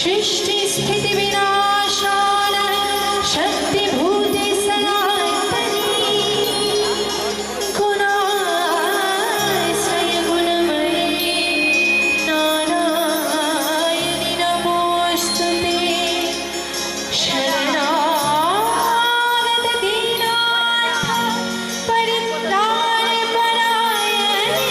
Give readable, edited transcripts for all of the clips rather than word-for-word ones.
सृष्टि स्थिति विनाशान शक्ति भूते सनातनी गुणाश्रय गुणमयी नारायणि नमोस्तुते शरणागत दीनार्थ परित्राण परायणे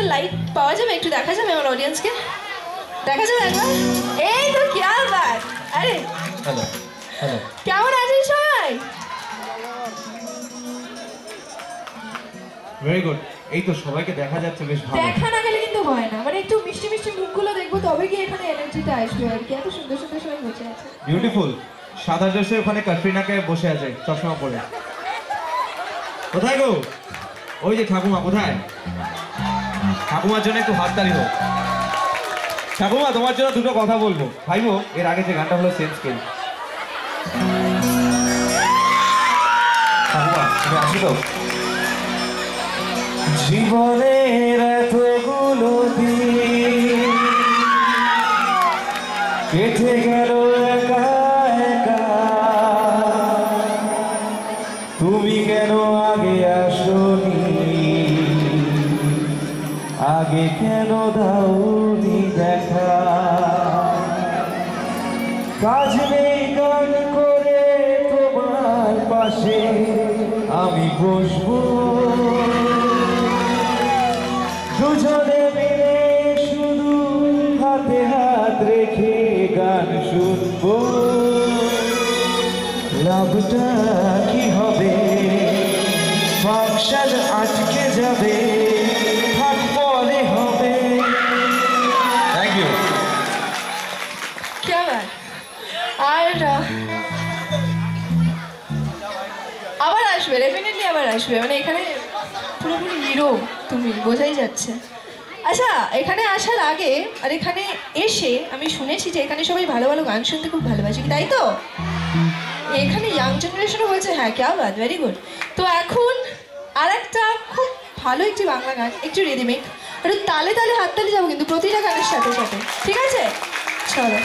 একটা লাইট পাওয়া যাবে, একটু দেখা যাবে আমার অডিয়েন্সকে, দেখা যাবে একবার? এই তো কি আবার, আরে হ্যালো হ্যালো, কেমন আছেন সবাই? Very good. এই তো সবাইকে দেখা যাচ্ছে, বেশ ভালো। দেখা না গেলে কিন্তু হয় না, মানে একটু মিষ্টি মিষ্টি মুখগুলো দেখবো তবে কি এখানে এনার্জিটা আসবে আর কি। এত সুন্দর সুন্দর সবাই বসে আছে। বিউটিফুল। সাদা ড্রেসে ওখানে ক্যাটরিনাকে বসে আছে চশমা পরে। কোথায় গো? ওই যে ঠাকুমা, কোথায়? ঠাকুমার জন্য একটু হাততালি হোক। ঠাকুমা, তোমার জন্য দুটো কথা বলবো। ভাইবো, এর আগে যে গানটা হলো সেম স্কেল। ঠাকুমা, তুমি আসি তো? জীবনের এতগুলো দিন কেটে গেল একা একা, তুমি কেন আগে আসনি, আগে কেন দাওনি দেখা। কাজ নেই গান করে তোমার পাশে আমি বসবো, দুজনে মিলে শুধু হাতে হাত রেখে গান শুনবো। লাভটা কি হবে, ফাংশন আটকে যাবে, থাক পরে হবে। Thank you. কি আবার? আর আবার আসবে, ডেফিনেটলি আবার আসবে, মানে এখানে পুরোপুরি হিরো তুমি, বোঝাই যাচ্ছে। আচ্ছা, এখানে আসার আগে আর এখানে এসে আমি শুনেছি যে এখানে সবাই ভালো ভালো গান শুনতে খুব ভালোবাসে, কি তাই তো? এখানে ইয়াং জেনারেশনও হয়েছে, হ্যাঁ কি আবার, ভেরি গুড। তো এখন আর একটা খুব ভালো একটি বাংলা গান, একটু রিদিমিক, একটু তালে তালে হাততালি যাবো কিন্তু প্রতিটা গানের সাথে সাথে, ঠিক আছে? চলো।